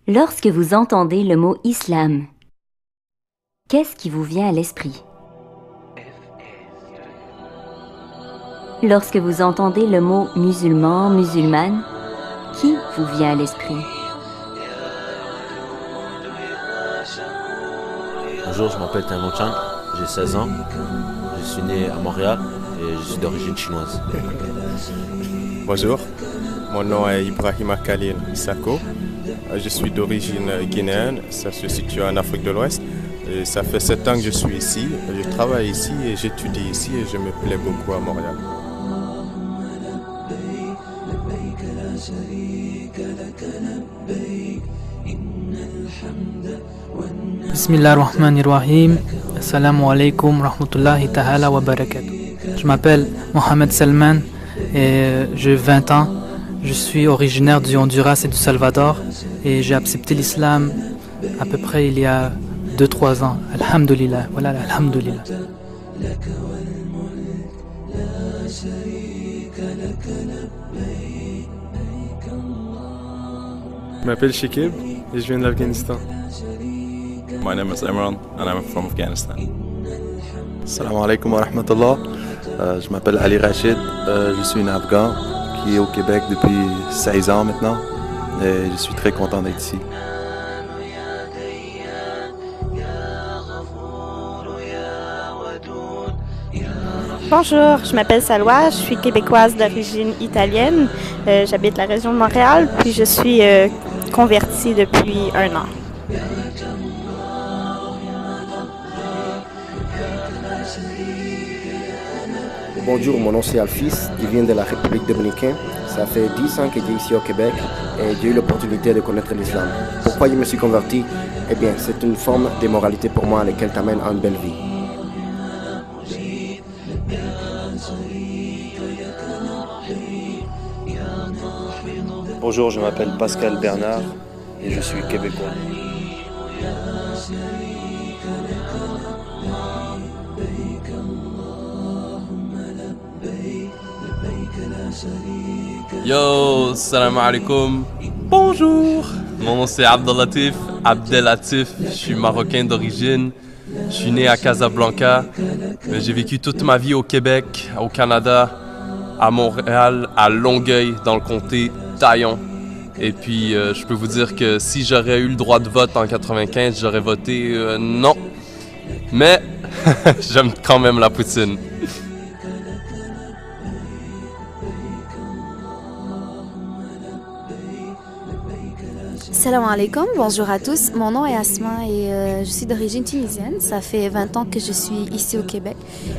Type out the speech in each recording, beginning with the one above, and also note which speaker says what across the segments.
Speaker 1: Lorsque vous entendez le mot islam, qu'est-ce qui vous vient à l'esprit? Lorsque vous entendez le mot musulman, musulmane, qui vous vient à l'esprit?
Speaker 2: Bonjour, je m'appelle Tano Chang, j'ai 16 ans, je suis né à Montréal et je suis d'origine chinoise.
Speaker 3: Bonjour, mon nom est Ibrahima Khalil Sako, je suis d'origine guinéenne, ça se situe en Afrique de l'Ouest. Et ça fait 7 ans que je suis ici, je travaille ici et j'étudie ici et je me plais beaucoup à Montréal.
Speaker 4: Bismillahirrahmanirrahim. Assalamu alaikum rahmatullahi ta'ala wa barakatuh. Je m'appelle Mohamed Salman et j'ai 20 ans. Je suis originaire du Honduras et du Salvador et j'ai accepté l'islam à peu près il y a 2-3 ans. Alhamdulillah. Voilà, alhamdulillah.
Speaker 5: Je m'appelle Shekib et je viens de l'Afghanistan.
Speaker 6: My name is Imran and I'm from Afghanistan.
Speaker 7: Assalamu alaikum wa rahmatullah. Je m'appelle Ali Rachid, je suis un Afghan qui est au Québec depuis 16 ans maintenant et je suis très content d'être ici.
Speaker 8: Bonjour, je m'appelle Salwa, je suis québécoise d'origine italienne. J'habite la région de Montréal, puis je suis convertie depuis 1 an.
Speaker 9: Bonjour, mon nom c'est Alphys, je viens de la République dominicaine. Ça fait 10 ans que je suis ici au Québec et j'ai eu l'opportunité de connaître l'islam. Pourquoi je me suis converti? Eh bien, c'est une forme de moralité pour moi à laquelle t'amène à une belle vie.
Speaker 10: Bonjour, je m'appelle Pascal Bernard et je suis québécois.
Speaker 11: Yo, salam alaikum. Bonjour. Mon nom c'est Abdelatif. Je suis marocain d'origine. Je suis né à Casablanca. Mais j'ai vécu toute ma vie au Québec, au Canada, à Montréal, à Longueuil, dans le comté Taillon. Et puis, je peux vous dire que si j'aurais eu le droit de vote en 95, j'aurais voté non. Mais j'aime quand même la poutine.
Speaker 12: Salam alaikum, bonjour à tous. Mon nom est Asma et je suis d'origine tunisienne. Ça fait 20 ans que je suis ici au Québec.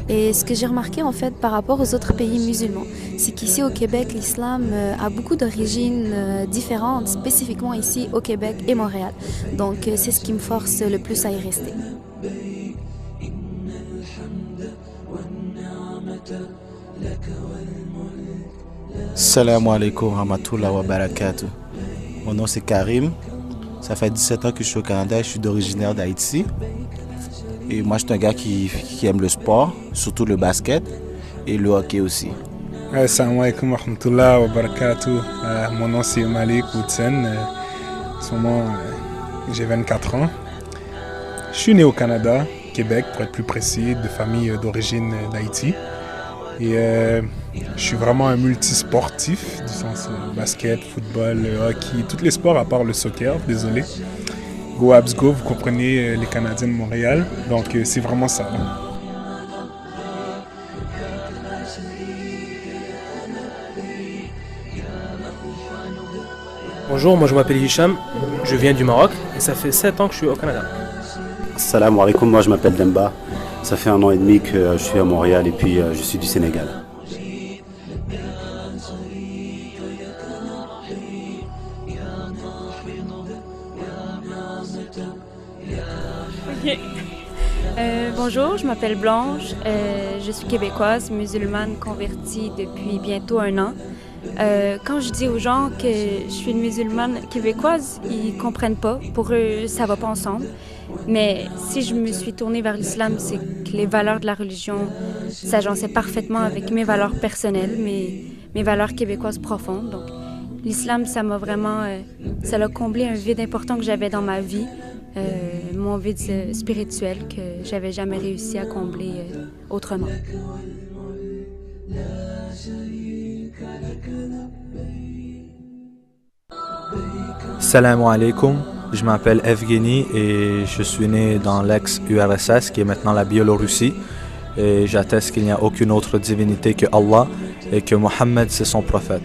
Speaker 12: Et ce que j'ai remarqué en fait par rapport aux autres pays musulmans, c'est qu'ici au Québec, l'islam a beaucoup d'origines différentes, spécifiquement ici au Québec et Montréal. Donc c'est ce qui me force le plus à y rester.
Speaker 13: Salam alaikum rahmatullah wa barakatuh. Mon nom c'est Karim, ça fait 17 ans que je suis au Canada et je suis d'originaire d'Haïti. Et moi je suis un gars qui aime le sport, surtout le basket et le hockey aussi.
Speaker 14: Assalamu alaikum wa rahmatullah wa barakatuh. Mon nom c'est Malik Woodsen, en ce moment j'ai 24 ans. Je suis né au Canada, Québec pour être plus précis, de famille d'origine d'Haïti. Et je suis vraiment un multisportif, du sens basket, football, hockey, tous les sports à part le soccer, désolé. Go Habs Go, vous comprenez, les Canadiens de Montréal, donc c'est vraiment ça.
Speaker 15: Bonjour, moi je m'appelle Hicham, je viens du Maroc et ça fait 7 ans que je suis au Canada.
Speaker 16: Salam alaikum, moi je m'appelle Demba. Ça fait 1 an et demi que je suis à Montréal et puis je suis du Sénégal.
Speaker 8: Okay. Bonjour, je m'appelle Blanche, je suis québécoise, musulmane convertie depuis bientôt 1 an. Quand je dis aux gens que je suis une musulmane québécoise, ils ne comprennent pas. Pour eux, ça ne va pas ensemble. Mais si je me suis tournée vers l'islam, c'est que les valeurs de la religion s'agençaient parfaitement avec mes valeurs personnelles, mes valeurs québécoises profondes. Donc, l'islam, ça m'a vraiment, ça a comblé un vide important que j'avais dans ma vie, mon vide spirituel que j'avais jamais réussi à combler autrement.
Speaker 17: Salam alaikum, je m'appelle Evgeny et je suis né dans l'ex-URSS qui est maintenant la Biélorussie et j'atteste qu'il n'y a aucune autre divinité que Allah et que Mohammed c'est son prophète.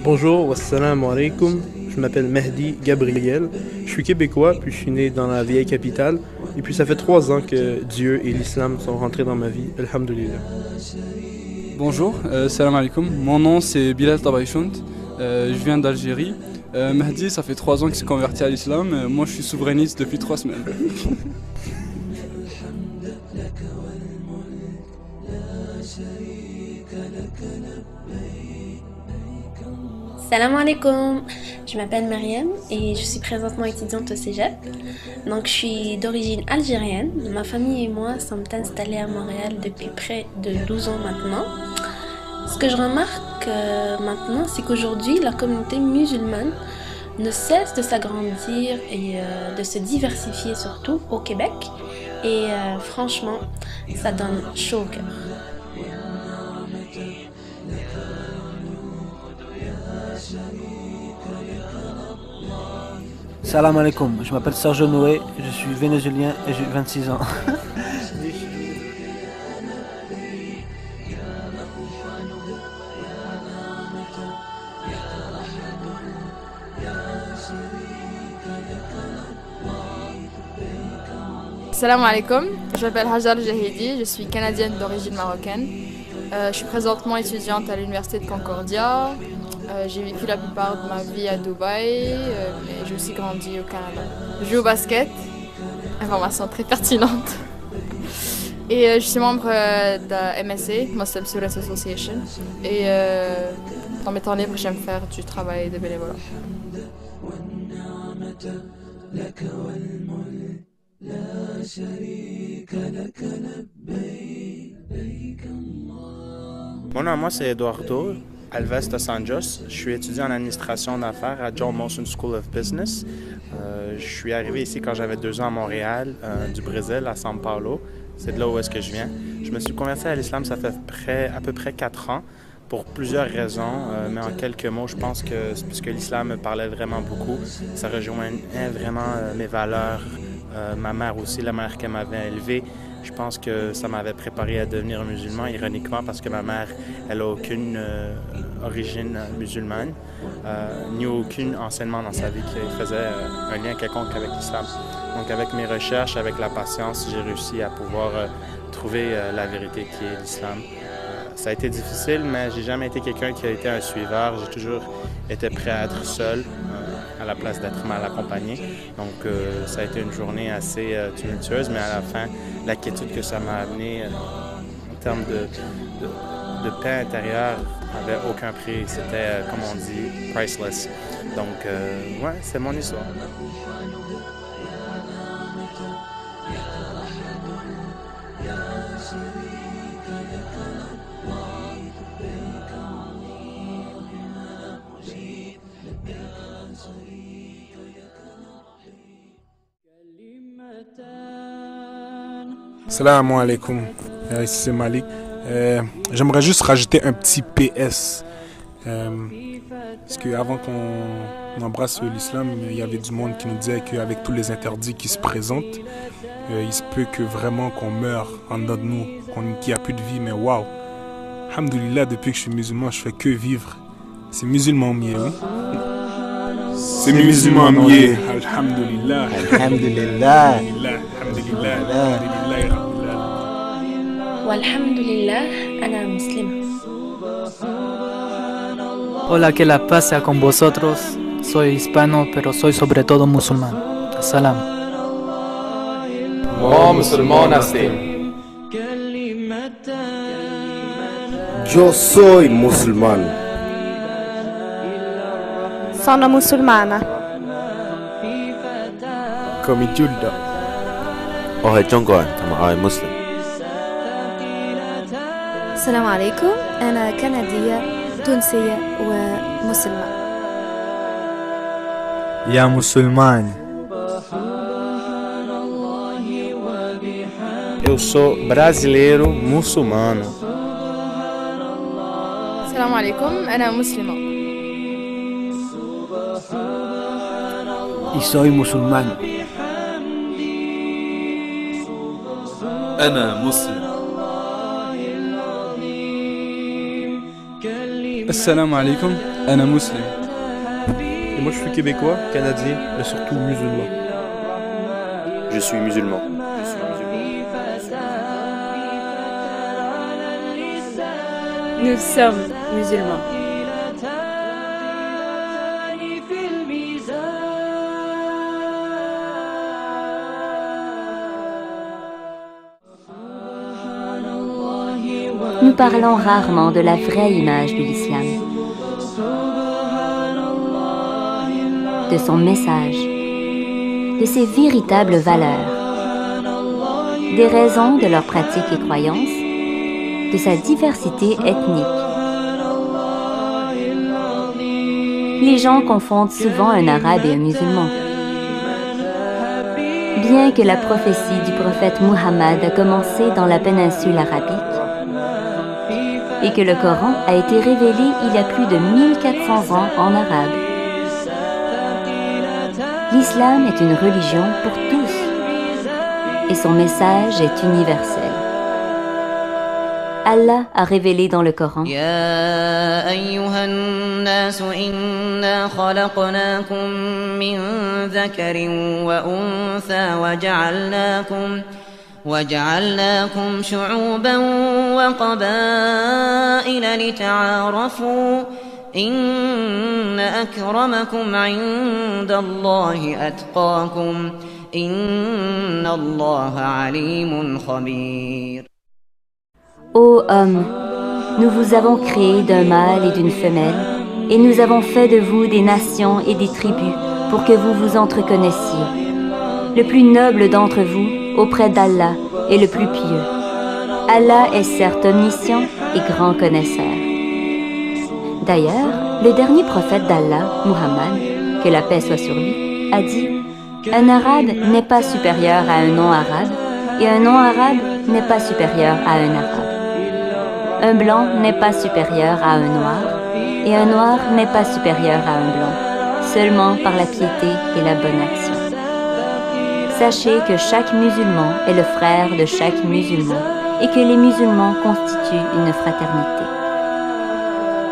Speaker 15: Bonjour, wassalamu alaikum. Je m'appelle Mehdi Gabriel. Je suis québécois, puis je suis né dans la vieille capitale. Et puis ça fait 3 ans que Dieu et l'islam sont rentrés dans ma vie. Alhamdulillah.
Speaker 18: Bonjour, salam alaikum. Mon nom c'est Bilal Tabaïchoun. Je viens d'Algérie. Mehdi, ça fait 3 ans qu'il s'est converti à l'islam. Moi, je suis souverainiste depuis 3 semaines.
Speaker 19: Salam alaikum, je m'appelle Mariam et je suis présentement étudiante au Cégep. Donc je suis d'origine algérienne. Ma famille et moi sommes installés à Montréal depuis près de 12 ans maintenant. Ce que je remarque maintenant, c'est qu'aujourd'hui la communauté musulmane ne cesse de s'agrandir et de se diversifier surtout au Québec. Et franchement, ça donne chaud au cœur.
Speaker 20: Salam alaikum, je m'appelle Sergio Noé, je suis vénézuélien et j'ai 26 ans.
Speaker 21: Salam alaikum, je m'appelle Hajar Jahidi, je suis canadienne d'origine marocaine. Je suis présentement étudiante à l'université de Concordia. J'ai vécu la plupart de ma vie à Dubaï, mais j'ai aussi grandi au Canada. Je joue au basket, information très pertinente. Et je suis membre de MSA, Muslim Students Association. Et dans mes temps libres, j'aime faire du travail de bénévolat.
Speaker 22: Mon nom, moi, c'est Eduardo Alves dos Anjos. Je suis étudiant en administration d'affaires à John Molson School of Business. Je suis arrivé ici quand j'avais 2 ans à Montréal, du Brésil, à São Paulo. C'est de là où est-ce que je viens. Je me suis converti à l'islam, ça fait à peu près 4 ans, pour plusieurs raisons. Mais en quelques mots, je pense que c'est puisque l'islam me parlait vraiment beaucoup, ça rejoignait vraiment mes valeurs. Ma mère aussi, la mère qu'elle m'avait élevée. Je pense que ça m'avait préparé à devenir musulman, ironiquement, parce que ma mère, elle n'a aucune origine musulmane, ni aucun enseignement dans sa vie qui faisait un lien quelconque avec l'islam. Donc avec mes recherches, avec la patience, j'ai réussi à pouvoir trouver la vérité qui est l'islam. Ça a été difficile, mais j'ai jamais été quelqu'un qui a été un suiveur. J'ai toujours été prêt à être seul, à la place d'être mal accompagné. Donc ça a été une journée assez tumultueuse, mais à la fin, la quiétude que ça m'a amené en termes de paix intérieure n'avait aucun prix. C'était, comme on dit, priceless. Donc, ouais, c'est mon histoire.
Speaker 14: Salam alaikum, ici c'est Malik. J'aimerais juste rajouter un petit PS. Parce qu'avant qu'on embrasse l'islam, il y avait du monde qui nous disait qu'avec tous les interdits qui se présentent, il se peut que vraiment qu'on meure en dedans de nous, qu'il n'y a plus de vie. Mais waouh, alhamdoulilah, depuis que je suis musulman, je fais que vivre. C'est musulman mieux, oui. C'est musulman mieux. Alhamdoulilah.
Speaker 20: Alhamdulillah.
Speaker 14: Alhamdulillah.
Speaker 19: Walhamdulillah, ana muslima.
Speaker 4: Hola, que la paz sea con vosotros. Soy hispano, pero soy sobre todo musulmán. Salam.
Speaker 11: Moi, musulman nasty.
Speaker 9: Yo soy musulmán.
Speaker 23: Sono musulmana.
Speaker 22: Come Giulda.
Speaker 2: Oh, John Gohan, I'm a Muslim.
Speaker 12: السلام عليكم. أنا كندية تونسية ومسلمة.
Speaker 17: يا مسلمان.
Speaker 22: Eu sou brasileiro muçulmano.
Speaker 21: السلام عليكم أنا مسلمة.
Speaker 20: Y soy musulmán.
Speaker 1: أنا مسلم.
Speaker 18: Assalamu alaikum, أنا مسلم.
Speaker 15: Et moi je suis québécois, canadien, mais surtout musulman.
Speaker 10: Je suis musulman.
Speaker 8: Nous sommes musulmans.
Speaker 3: Nous parlons rarement de la vraie image de l'islam, de son message, de ses véritables valeurs, des raisons de leurs pratiques et croyances, de sa diversité ethnique. Les gens confondent souvent un arabe et un musulman. Bien que la prophétie du prophète Muhammad a commencé dans la péninsule arabique et que le Coran a été révélé il y a plus de 1400 ans en arabe, l'islam est une religion pour tous et son message est universel. Allah a révélé dans le Coran:
Speaker 5: Ya ayyuhan nas inna khalaqnakum min dhakarin wa untha وجعلناكم شعوبا وقبائل لتعارفوا إن أكرمكم عند الله أتقاكم إن الله عليم خبير.
Speaker 3: Ô homme, nous vous avons créé d'un mâle et d'une femelle, et nous avons fait de vous des nations et des tribus pour que vous vous entreconnaissiez. Le plus noble d'entre vous, auprès d'Allah, est le plus pieux. Allah est certes omniscient et grand connaisseur. D'ailleurs, le dernier prophète d'Allah, Muhammad, que la paix soit sur lui, a dit: un arabe n'est pas supérieur à un non-arabe, et un non-arabe n'est pas supérieur à un arabe. Un blanc n'est pas supérieur à un noir, et un noir n'est pas supérieur à un blanc, seulement par la piété et la bonne action. Sachez que chaque musulman est le frère de chaque musulman et que les musulmans constituent une fraternité.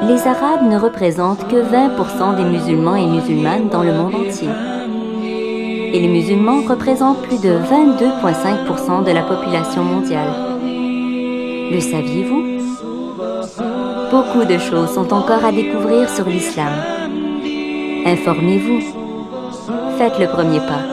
Speaker 3: Les Arabes ne représentent que 20% des musulmans et musulmanes dans le monde entier. Et les musulmans représentent plus de 22,5% de la population mondiale. Le saviez-vous? Beaucoup de choses sont encore à découvrir sur l'islam. Informez-vous. Faites le premier pas.